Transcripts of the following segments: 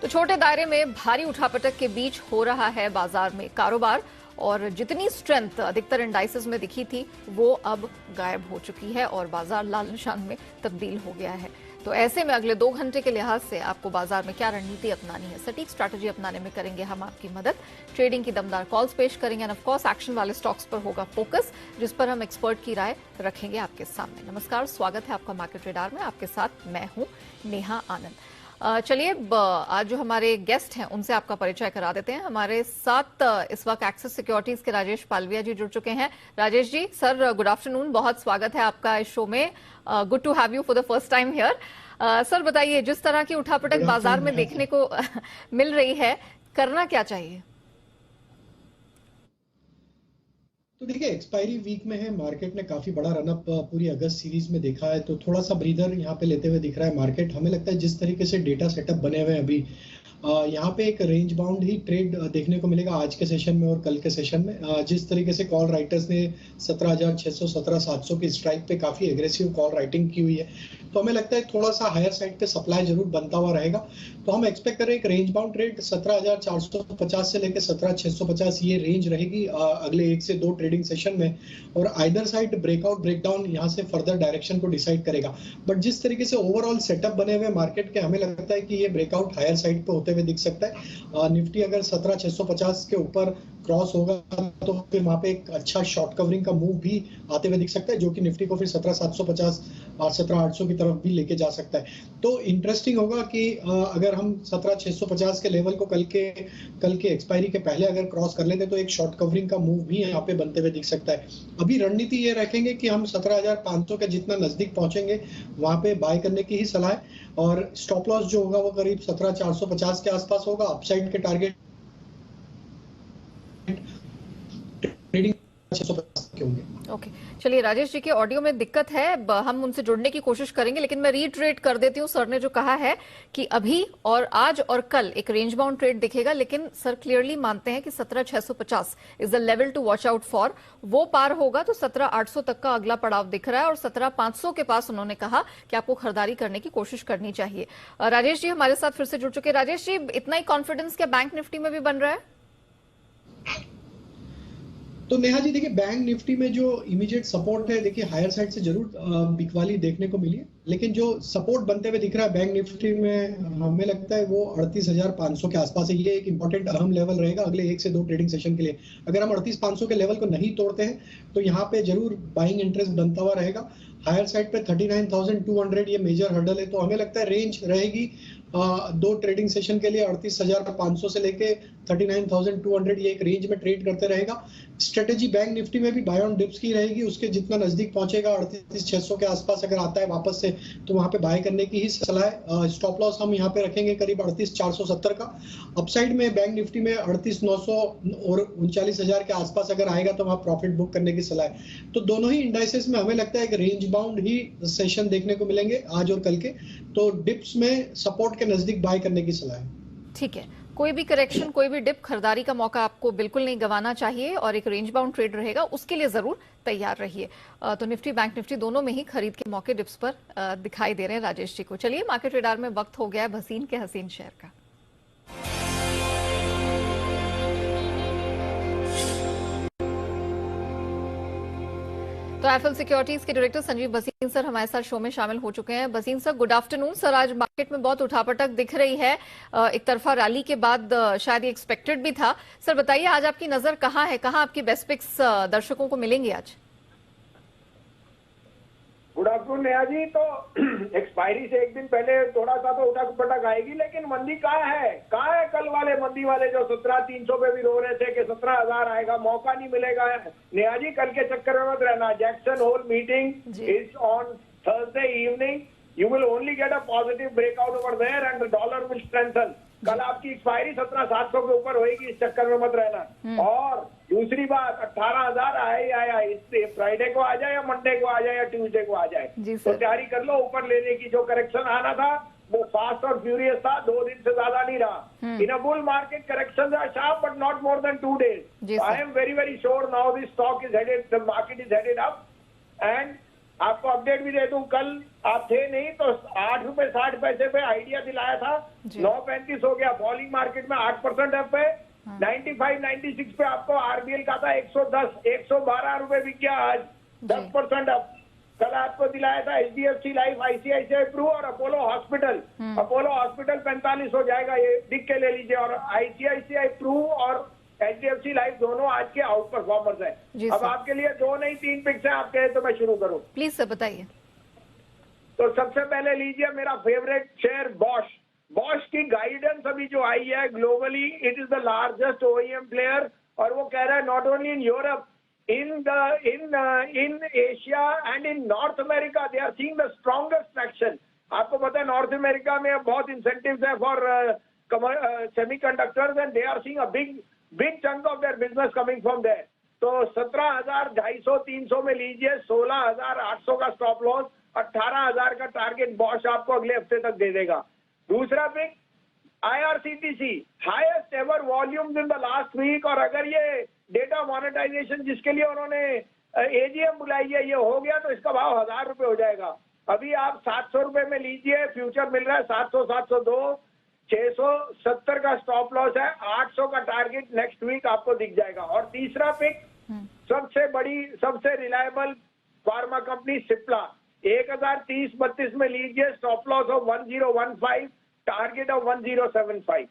तो छोटे दायरे में भारी उठापटक के बीच हो रहा है बाजार में कारोबार और जितनी स्ट्रेंथ अधिकतर इंडाइसेस में दिखी थी वो अब गायब हो चुकी है और बाजार लाल निशान में तब्दील हो गया है। तो ऐसे में अगले 2 घंटे के लिहाज से आपको बाजार में क्या रणनीति अपनानी है, सटीक स्ट्रैटेजी अपनाने में करेंगे हम आपकी मदद। ट्रेडिंग की दमदार कॉल्स पेश करेंगे एंड ऑफ कोर्स एक्शन वाले स्टॉक्स पर होगा फोकस, जिस पर हम एक्सपर्ट की राय रखेंगे आपके सामने। नमस्कार, स्वागत है आपका मार्केट रेडार में। आपके साथ मैं हूं नेहा आनंद। चलिए आज जो हमारे गेस्ट हैं उनसे आपका परिचय करा देते हैं। हमारे साथ इस वक्त एक्सिस सिक्योरिटीज के राजेश पालविया जी जुड़ चुके हैं। Rajesh ji, sir good afternoon, बहुत स्वागत है आपका इस शो में। Good to have you for the first time here. Sir बताइए, जिस तरह की उठापटक बाजार में देखने को मिल रही है, करना क्या चाहिए? तो देखिए, एक्सपायरी वीक में है, मार्केट ने काफी बड़ा रनअप पूरी अगस्त सीरीज में देखा है, तो थोड़ा सा ब्रीदर यहाँ पे लेते हुए दिख रहा है मार्केट। हमें लगता है जिस तरीके से डेटा सेटअप बने हुए हैं अभी, यहाँ पे एक रेंज बाउंड ही ट्रेड देखने को मिलेगा आज के सेशन में और कल के सेशन में। जिस तरीके से कॉल राइटर्स ने 17,600 17,700 की स्ट्राइक पे काफी एग्रेसिव कॉल राइटिंग की हुई है, तो हमें लगता है थोड़ा सा हायर साइड पे सप्लाई जरूर बनता हुआ रहेगा। तो हम एक्सपेक्ट कर रहे हैं एक रेंज बाउंड ट्रेड 17,450 से लेकर 17,650 ये रेंज रहेगी अगले 1 से 2 ट्रेडिंग सेशन में, और आइदर साइड ब्रेकआउट ब्रेकडाउन यहाँ से फर्दर डायरेक्शन को डिसाइड करेगा। बट जिस तरीके से ओवरऑल सेटअप बने हुए मार्केट के, हमें लगता है कि ये ब्रेकआउट हायर साइड पे होते हुए दिख सकता है। निफ्टी अगर 17,650 के ऊपर क्रॉस होगा तो फिर वहां पे एक अच्छा शॉर्ट कवरिंग का मूव भी आते हुए दिख सकता है, जो कि निफ्टी को फिर 17,750 और 17,800 की तरफ भी लेके जा सकता है। तो इंटरेस्टिंग होगा कि अगर हम 17,650 के लेवल को कल के एक्सपायरी के पहले अगर क्रॉस कर लेते तो एक शॉर्ट कवरिंग का मूव भी यहाँ पे बनते हुए दिख सकता है। अभी रणनीति ये रखेंगे कि हम 17,500 के जितना नजदीक पहुंचेंगे वहां पे बाय करने की ही सलाह है, और स्टॉप लॉस जो होगा वो करीब 17,450 के आसपास होगा। अपसाइड के टारगेट ट्रेडिंग 650 के होंगे। ओके, चलिए राजेश जी के ऑडियो में दिक्कत है, हम उनसे जुड़ने की कोशिश करेंगे, लेकिन मैं रीट्रेट कर देती हूँ। सर ने जो कहा है कि अभी और आज और कल एक रेंज बाउंड ट्रेड दिखेगा, लेकिन सर क्लियरली मानते हैं कि 17,650 is the level to watch out for. वो पार होगा तो 17,800 तक का अगला पड़ाव दिख रहा है, और 17,500 के पास उन्होंने कहा कि आपको खरीदारी करने की कोशिश करनी चाहिए। राजेश जी हमारे साथ फिर से जुड़ चुके। राजेश जी, इतना ही कॉन्फिडेंस क्या बैंक निफ्टी में भी बन रहा है? तो नेहा जी देखिए, बैंक निफ्टी में जो इमीडिएट सपोर्ट है, देखिए हायर साइड से जरूर बिकवाली देखने को मिली है, लेकिन जो सपोर्ट बनते हुए दिख रहा है बैंक निफ्टी में, हमें लगता है वो 38,500 के आसपास है। ये एक इंपॉर्टेंट अहम लेवल रहेगा अगले 1 से 2 ट्रेडिंग सेशन के लिए। अगर हम 38,500 के लेवल को नहीं तोड़ते हैं तो यहाँ पे जरूर बाइंग इंटरेस्ट बनता हुआ रहेगा। हायर साइड पे 39,200 ये मेजर हर्डल है, तो हमें लगता है रेंज रहेगी 2 ट्रेडिंग सेशन के लिए 38,500 से लेके 39,200 ये एक रेंज में ट्रेड करते रहेगा। स्ट्रेटेजी बैंक निफ्टी में भी बाय ऑन डिप्स की रहेगी, उसके जितना नजदीक पहुंचेगा 38,600 के आसपास अगर आता है वापस से, तो वहां पे बाय करने की ही सलाह है। स्टॉप लॉस हम यहाँ पे रखेंगे करीब 38,470 का। अपसाइड में बैंक निफ्टी में 38,900 और 39,000 के आसपास अगर आएगा तो वहां प्रॉफिट बुक करने की सलाह है। तो दोनों ही इंडाइसेस में हमें लगता है कि रेंज बाउंड ही सेशन देखने को मिलेंगे आज और कल के, तो डिप्स में सपोर्ट के नजदीक बाय करने की सलाह है। ठीक है, कोई भी करेक्शन, कोई भी डिप, खरीदारी का मौका आपको बिल्कुल नहीं गंवाना चाहिए, और एक रेंज बाउंड ट्रेड रहेगा, उसके लिए जरूर तैयार रहिए। तो निफ्टी बैंक निफ्टी दोनों में ही खरीद के मौके डिप्स पर दिखाई दे रहे हैं राजेश जी को। चलिए, मार्केट रेडार में वक्त हो गया है भसीन के हसीन शेयर का। तो एफएल सिक्योरिटीज के डायरेक्टर संजीव भसीन सर हमारे साथ शो में शामिल हो चुके हैं। Bhasin sir, good afternoon sir. आज मार्केट में बहुत उठापटक दिख रही है, एक तरफा रैली के बाद शायद ये एक्सपेक्टेड भी था। सर बताइए, आज आपकी नजर कहाँ है, कहाँ आपकी बेस्ट पिक्स दर्शकों को मिलेंगी आज? Good afternoon Neha ji. तो एक्सपायरी से एक दिन पहले थोड़ा सा तो उठक पटक आएगी, लेकिन मंदी कहाँ है कल वाले मंदी वाले जो 17,300 पे भी रो रहे थे कि 17,000 आएगा, मौका नहीं मिलेगा। नेहा जी, कल के चक्कर में मत रहना। Jackson Hole meeting is on Thursday evening. You will only get a positive breakout over there and the dollar will strengthen. कल आपकी एक्सपायरी 17,700 के ऊपर होगी, इस चक्कर में मत रहना। और दूसरी बात, 18,000 आया, इससे फ्राइडे को आ जाए या मंडे को आ जाए या ट्यूसडे को आ जाए, तो तैयारी कर लो ऊपर लेने की। जो करेक्शन आना था वो फास्ट और फ्यूरियस था, 2 दिन से ज्यादा नहीं रहा। In a bull market correction are sharp but not more than 2 days। I am very sure now this stock is headed, the market is headed up, and आपको अपडेट भी दे दूं, कल आप थे नहीं तो 8 रुपए 60 पैसे पे आइडिया दिलाया था, 9.35 हो गया। फॉलिंग मार्केट में 8% अप है। 95-96 पे आपको आरबीएल का था 110, 112 रुपए बिक गया आज, 10% अप। कल आपको दिलाया था एचडीएफसी लाइफ, आईसीआईसीआई प्रू और अपोलो हॉस्पिटल। अपोलो हॉस्पिटल 45 हो जाएगा, ये लिख के ले लीजिए। और आईसीआईसीआई प्रू और एचडीएफसी लाइफ दोनों आज के आउट परफॉर्मर्स है। अब आपके लिए 2 नहीं 3 पिक्स है, आप कहे तो मैं शुरू करूं। प्लीज सर बताइए। तो सबसे पहले लीजिए मेरा फेवरेट शेयर बॉश। बॉश की गाइडेंस अभी जो आई है globally, it is the largest OEM player, और वो कह रहा है not only in Europe, in Asia and in North America they are seeing the strongest traction. आपको पता है नॉर्थ अमेरिका में बहुत इंसेंटिव्स है for semiconductors and they are seeing a big chunk of their business coming from there. तो 17,250-300 में लीजिए, 16,800 का स्टॉप लॉस, 18,000 का टारगेट बॉश आपको अगले हफ्ते तक दे देगा। दूसरा pick IRCTC, highest ever volumes in the last week, और अगर ये डेटा मोनेटाइजेशन जिसके लिए उन्होंने एजीएम बुलाई है ये हो गया तो इसका भाव 1,000 रुपए हो जाएगा। अभी आप 700 रुपए में लीजिए, फ्यूचर मिल रहा है 700, 702, 670 का स्टॉप लॉस है, 800 का टारगेट नेक्स्ट वीक आपको दिख जाएगा। और तीसरा पिक सबसे बड़ी सबसे रिलायबल फार्मा कंपनी सिप्ला, 1030-32 में लीजिए, stop loss of 1015, target of 1075।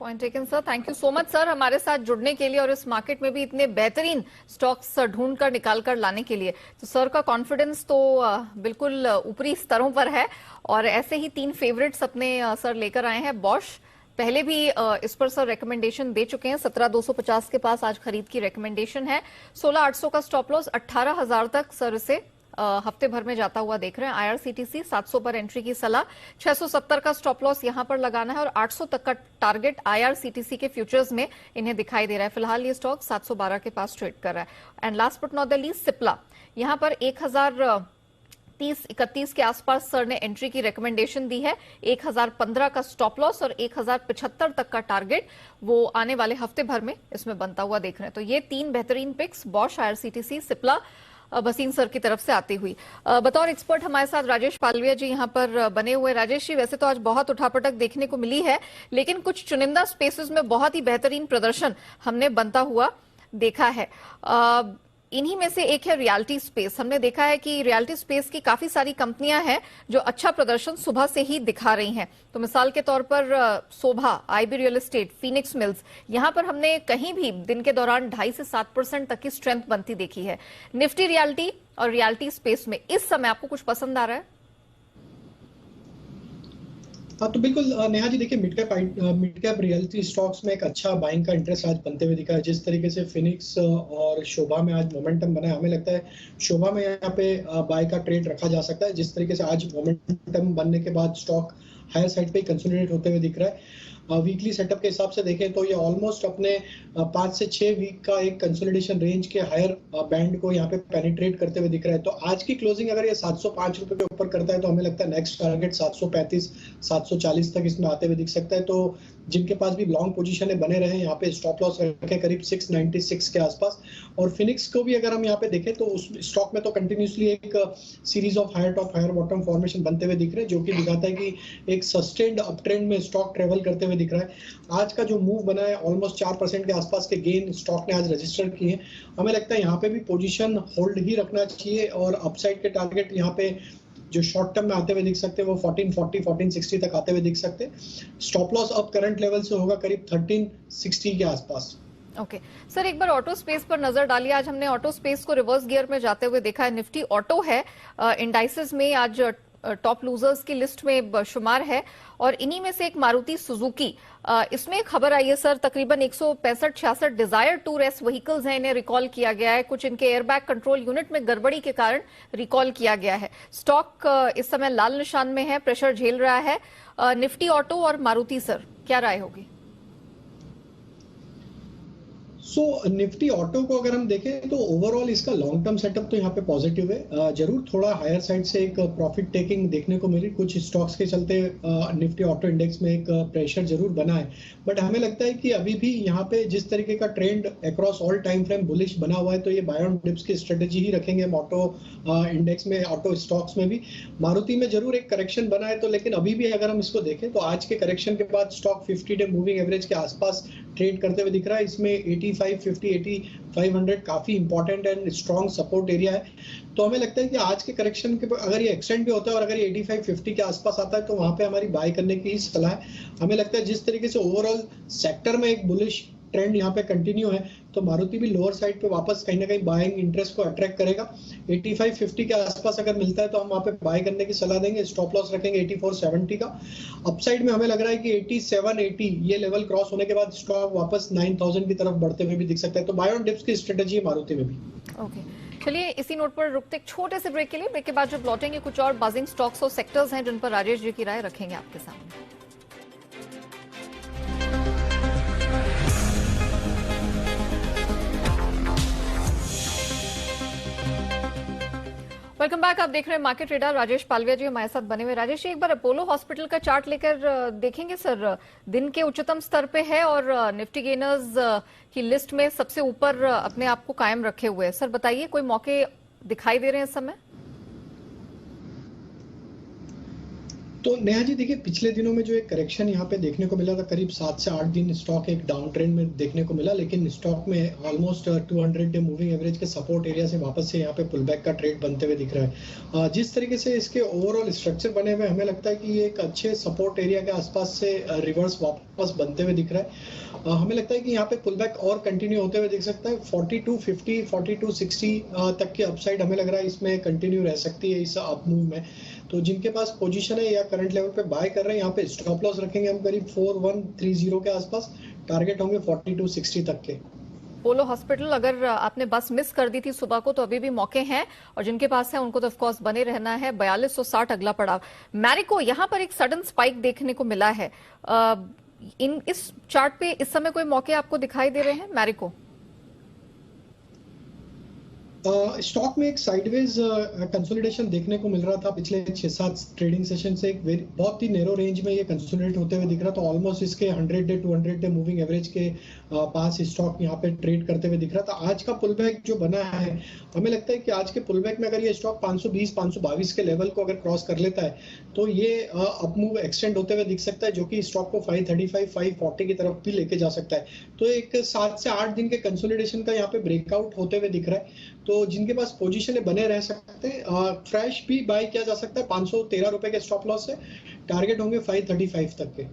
Point taken sir, thank you so much sir हमारे साथ जुड़ने के लिए और इस मार्केट में भी इतने बेहतरीन स्टॉक्स ढूंढ कर निकाल कर लाने के लिए। तो सर का कॉन्फिडेंस तो बिल्कुल ऊपरी स्तरों पर है और ऐसे ही 3 फेवरेट्स अपने सर लेकर आए हैं। बॉश पहले भी इस पर सर रिकमेंडेशन दे चुके हैं, 17,250 के पास आज खरीद की रिकमेंडेशन है, 16,800 का स्टॉप लॉस, 18,000 तक सर इसे हफ्ते भर में जाता हुआ देख रहे हैं। आईआरसीटीसी 700 पर एंट्री की सलाह, 670 का स्टॉप लॉस यहां पर लगाना है और 800 तक का टारगेट आईआरसीटीसी के फ्यूचर्स में इन्हें दिखाई दे रहा है। फिलहाल ये स्टॉक 712 के पास ट्रेड कर रहा है। And last but not the least Cipla, यहां पर 1030-31 के आसपास सर ने एंट्री की रिकमेंडेशन दी है, 1015 का स्टॉप लॉस और 1075 तक का टारगेट वो आने वाले हफ्ते भर में इसमें बनता हुआ देख रहे हैं। तो ये 3 बेहतरीन picks Bosch, IRCTC, Cipla, Bhasin sir की तरफ से आती हुई। बतौर एक्सपर्ट हमारे साथ राजेश पालविया जी यहाँ पर बने हुए। राजेश जी, वैसे तो आज बहुत उठापटक देखने को मिली है, लेकिन कुछ चुनिंदा स्पेसेस में बहुत ही बेहतरीन प्रदर्शन हमने बनता हुआ देखा है। इन्हीं में से एक है रियल्टी स्पेस। हमने देखा है कि रियल्टी स्पेस की काफी सारी कंपनियां हैं जो अच्छा प्रदर्शन सुबह से ही दिखा रही हैं। तो मिसाल के तौर पर Sobha, IB real estate, Phoenix Mills, यहां पर हमने कहीं भी दिन के दौरान 2.5 से 7% तक की स्ट्रेंथ बनती देखी है। निफ्टी रियल्टी और रियल्टी स्पेस में इस समय आपको कुछ पसंद आ रहा है? हाँ, तो बिल्कुल नेहा जी, देखिए मिड कैप रियल्टी स्टॉक्स में एक अच्छा बाइंग का इंटरेस्ट आज बनते हुए दिखा है। जिस तरीके से फिनिक्स और शोभा में आज मोमेंटम बना है, हमें लगता है शोभा में यहाँ पे बाय का ट्रेड रखा जा सकता है। जिस तरीके से आज मोमेंटम बनने के बाद स्टॉक हायर साइड पे कंसोलिडेट होते हुए दिख रहा है। वीकली सेटअप के हिसाब से देखें तो ये ऑलमोस्ट अपने 5 से 6 वीक का एक कंसोलिडेशन रेंज के हायर बैंड को यहाँ पे पेनिट्रेट करते हुए दिख रहा है। तो आज की क्लोजिंग अगर ये 705 रुपए के ऊपर करता है तो हमें लगता है नेक्स्ट टारगेट 735-740 तक इसमें आते हुए दिख सकता है। तो जिनके पास भी लॉन्ग पोजीशन है बने रहे, यहाँ पे स्टॉप लॉस रखे करीब 696 के आसपास। और फिनिक्स को भी अगर हम यहाँ पे देखें तो उस स्टॉक में तो कंटिन्यूसली एक series of higher top higher bottom formation बनते हुए दिख रहे हैं, जो कि दिखाता है कि एक सस्टेन्ड अप ट्रेंड में स्टॉक ट्रेवल करते हुए दिख रहा है। आज का जो मूव बना है ऑलमोस्ट 4% के आसपास के गेन स्टॉक ने आज रजिस्टर किए हैं। हमें लगता है यहाँ पे भी पोजीशन होल्ड ही रखना चाहिए और अपसाइड के टारगेट यहाँ पे जो शॉर्ट टर्म में आते हुए दिख सकते हैं वो 1440 1460 तक आते हुए दिख सकते हैं। स्टॉप लॉस अब करंट लेवल से होगा करीब 1360 के आसपास। ओके सर, एक बार ऑटो स्पेस पर नजर डालिए। आज हमने ऑटो स्पेस को रिवर्स गियर में जाते हुए देखा है। निफ्टी ऑटो है इंडाइसेस में आज टॉप लूजर्स की लिस्ट में शुमार है और इन्हीं में से एक मारुति सुजुकी। इसमें एक खबर आई है सर, तकरीबन 165-66 डिजायर टूर एस व्हीकल्स हैं, इन्हें रिकॉल किया गया है। कुछ इनके एयरबैग कंट्रोल यूनिट में गड़बड़ी के कारण रिकॉल किया गया है। स्टॉक इस समय लाल निशान में है, प्रेशर झेल रहा है। निफ्टी ऑटो और मारुति, सर क्या राय होगी? निफ्टी ऑटो को अगर हम देखें तो ओवरऑल इसका लॉन्ग टर्म सेटअप तो यहाँ पे पॉजिटिव है। जरूर थोड़ा हायर साइड से एक प्रॉफिट टेकिंग देखने को मिली कुछ स्टॉक्स के चलते, निफ्टी ऑटो इंडेक्स में एक प्रेशर जरूर बना है, बट हमें लगता है कि अभी भी यहाँ पे जिस तरीके का trend across all time frame bullish बना हुआ है, तो ये बाय ऑन डिप्स की स्ट्रेटेजी ही रखेंगे हम ऑटो इंडेक्स में, ऑटो स्टॉक्स में भी। मारुति में जरूर एक करेक्शन बना है, तो लेकिन अभी भी अगर हम इसको देखें तो आज के करेक्शन के बाद स्टॉक 50 डे मूविंग एवरेज के आसपास ट्रेड करते हुए दिख रहा है। इसमें 8550 8500 काफी important and strong support area है। तो हमें लगता है कि आज के करेक्शन के अगर ये एक्सटेंड भी होता है और अगर ये 8550 के आसपास आता है तो वहां पे हमारी बाय करने की ही सलाह है। हमें लगता है जिस तरीके से ओवरऑल सेक्टर में एक बुलिश ट्रेंड यहाँ पे कंटिन्यू है, तो मारुति भी लोअर साइड पे वापस कहीं ना कहीं बाइंग इंटरेस्ट को अट्रैक्ट करेगा। 8550 के आसपास अगर मिलता है तो हम वहाँ पे बाय करने की सलाह देंगे। स्टॉप लॉस रखेंगे 8470 का। अपसाइड में हमें लग रहा है कि 8780 ये लेवल क्रॉस होने के बाद स्टॉक वापस 9000 की तरफ बढ़ते हुए भी दिख सकता है। तो बाय ऑन डिप्स की स्ट्रेटेजी है मारुति में भी। ओके, चलिए इसी नोट पर रुकते एक छोटे से ब्रेक के लिए। ब्रेक के बाद जब लौटेंगे कुछ और बाजिंग स्टॉक्स और सेक्टर्स हैं जिन पर राजेश जी की राय रखेंगे आपके सामने। Welcome back. आप देख रहे हैं मार्केट ट्रेडर। राजेश पालविया जी हमारे साथ बने हुए। राजेश जी, एक बार अपोलो हॉस्पिटल का चार्ट लेकर देखेंगे सर। दिन के उच्चतम स्तर पे है और निफ्टी गेनर्स की लिस्ट में सबसे ऊपर अपने आप को कायम रखे हुए है। सर बताइए, कोई मौके दिखाई दे रहे हैं इस समय? तो नेहा जी देखिए, पिछले दिनों में जो एक करेक्शन यहाँ पे देखने को मिला था, करीब 7 से 8 दिन स्टॉक एक डाउन ट्रेंड में देखने को मिला, लेकिन स्टॉक में ऑलमोस्ट 200 डे मूविंग एवरेज के सपोर्ट एरिया से वापस से यहाँ पे पुल बैक का ट्रेड बनते हुए दिख रहा है। जिस तरीके से इसके ओवरऑल स्ट्रक्चर बने हुए, हमें लगता है कि ये एक अच्छे सपोर्ट एरिया के आसपास से रिवर्स वापस बनते हुए दिख रहा है। हमें लगता है कि यहाँ पे पुल बैक और कंटिन्यू होते हुए दिख सकता है। 4250 4260 तक की अपसाइड हमें लग रहा है इसमें कंटिन्यू रह सकती है इस अप मूव में। तो जिनके पास पोजीशन है या करंट लेवल पे बाय कर रहे हैं, यहाँ पे स्टॉप लॉस रखेंगे हम करीब 4130 के आसपास। टारगेट होंगे 4260 तक के। अपोलो हॉस्पिटल अगर आपने बस मिस कर दी थी सुबह को तो अभी भी मौके हैं, और जिनके पास है उनको तो ऑफकोर्स बने रहना है। 4260 अगला पड़ाव। मैरिको, यहाँ पर एक सडन स्पाइक देखने को मिला है। इस चार्ट पे इस समय कोई मौके आपको दिखाई दे रहे हैं मैरिको? स्टॉक में एक साइडवेज कंसोलिडेशन देखने को मिल रहा था पिछले 6-7 ट्रेडिंग सेशन से। एक बहुत ही नैरो रेंज में ये कंसोलिडेट होते हुए दिख रहा था। ऑलमोस्ट इसके 100 डे 200 डे मूविंग एवरेज के पास स्टॉक यहाँ पे ट्रेड करते हुए दिख रहा था। आज का पुल बैक जो बना है, हमें लगता है कि आज के पुल बैक में अगर ये स्टॉक 520-522 के लेवल को अगर क्रॉस कर लेता है तो ये अप मूव एक्सटेंड होते हुए दिख सकता है, जो कि स्टॉक को 535-540 की तरफ भी लेके जा सकता है। तो एक 7 से 8 दिन के कंसोलिडेशन का यहाँ पे ब्रेकआउट होते हुए दिख रहा है। तो जिनके पास पोजीशन बने रह सकते हैं, फ्रेश भी बाय किया जा सकता है 513 रुपए के स्टॉप लॉस से। टारगेट होंगे 535 तक के।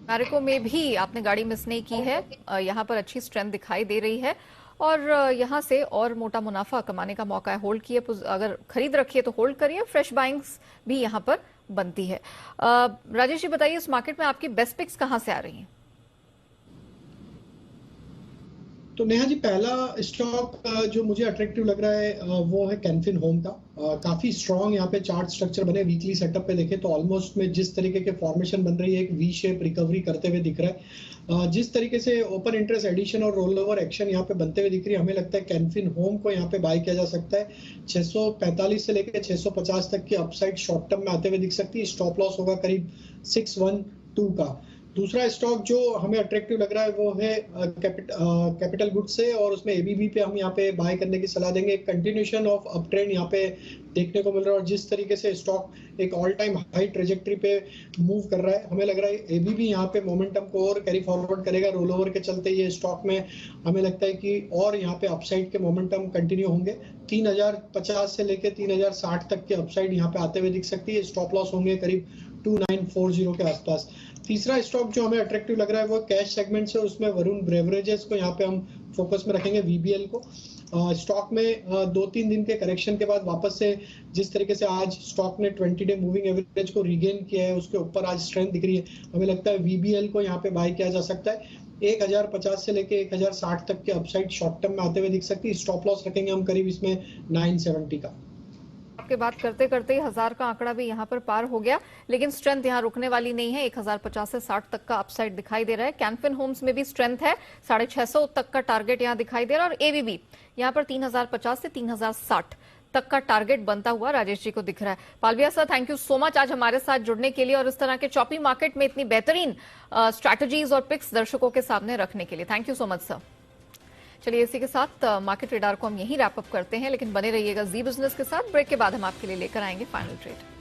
मैरिको में भी आपने गाड़ी मिस नहीं की है। यहाँ पर अच्छी स्ट्रेंथ दिखाई दे रही है और यहाँ से और मोटा मुनाफा कमाने का मौका है। होल्ड किए, अगर खरीद रखिए तो होल्ड करिए। फ्रेश बाइंग्स भी यहाँ पर बनती है। राजेश जी बताइए, इस मार्केट में आपकी बेस्ट पिक्स कहाँ से आ रही हैं? तो नेहा जी, पहला स्टॉक जो मुझे अट्रैक्टिव लग रहा है वो है कैनफिन होम का। काफी स्ट्रॉन्ग यहाँ पे चार्ट स्ट्रक्चर बने। वीकली सेटअप पे देखें तो ऑलमोस्ट में जिस तरीके के फॉर्मेशन बन रही है, एक वी शेप रिकवरी करते हुए दिख रहा है। जिस तरीके से ओपन इंटरेस्ट एडिशन और रोल ओवर एक्शन यहाँ पे बनते हुए दिख रही है, हमें लगता है कैनफिन होम को यहाँ पे बाय किया जा सकता है। 645 से लेकर 650 तक की अपसाइड शॉर्ट टर्म में आते हुए दिख सकती है। स्टॉप लॉस होगा करीब 612 का। दूसरा स्टॉक जो हमें अट्रैक्टिव लग रहा है वो है कैपिटल गुड्स से, और उसमें एबीबी पे हम यहाँ पे बाय करने की सलाह देंगे। एक कंटिन्यूशन ऑफ अप ट्रेंड यहाँ पे देखने को मिल रहा है, और जिस तरीके से स्टॉक एक ऑल टाइम हाई ट्रेजेक्टरी पे मूव कर रहा है, हमें लग रहा है एबीबी यहाँ पे मोमेंटम को और कैरी फॉरवर्ड करेगा। रोल ओवर के चलते ये स्टॉक में हमें लगता है कि और यहाँ पे अपसाइड के मोमेंटम कंटिन्यू होंगे। 3050 से लेकर 3060 तक के अपसाइड यहाँ पे आते हुए दिख सकती है। स्टॉप लॉस होंगे करीब 2940 के आसपास। तीसरा स्टॉक जो हमें अट्रैक्टिव लग रहा है वो कैश सेगमेंट से, उसमें वरुण ब्रेवरेजेस को यहाँ पे हम फोकस में रखेंगे, वीबीएल को। स्टॉक में 2-3 दिन के करेक्शन के बाद वापस से जिस तरीके से आज स्टॉक ने 20 डे मूविंग एवरेज को रीगेन किया है, उसके ऊपर आज स्ट्रेंथ दिख रही है। हमें लगता है वीबीएल को यहाँ पे बाय किया जा सकता है। 1050 से लेके 1060 तक के अपसाइड शॉर्ट टर्म में आते हुए दिख सकती है। स्टॉप लॉस रखेंगे हम करीब इसमें 970 का। की बात करते करते 1000 का आंकड़ा भी यहां पर पार हो गया, लेकिन स्ट्रेंथ यहां रुकने वाली नहीं है। 1050 से 60 तक का अपसाइड दिखाई दे रहा है। कैनफिन होम्स में भी स्ट्रेंथ है, 650 तक का टारगेट यहां दिखाई दे रहा है। और एबीबी यहां पर 3050 से 3060 तक का टारगेट बनता हुआ राजेश जी को दिख रहा है। Palvia sir, thank you so much आज हमारे साथ जुड़ने के लिए और इस तरह के चॉपी मार्केट में इतनी बेहतरीन स्ट्रैटेजीज और पिक्स दर्शकों के सामने रखने के लिए। Thank you so much sir. चलिए, इसी के साथ मार्केट रेडार को हम यहीं रैप अप करते हैं, लेकिन बने रहिएगा जी बिजनेस के साथ। ब्रेक के बाद हम आपके लिए लेकर आएंगे फाइनल ट्रेड।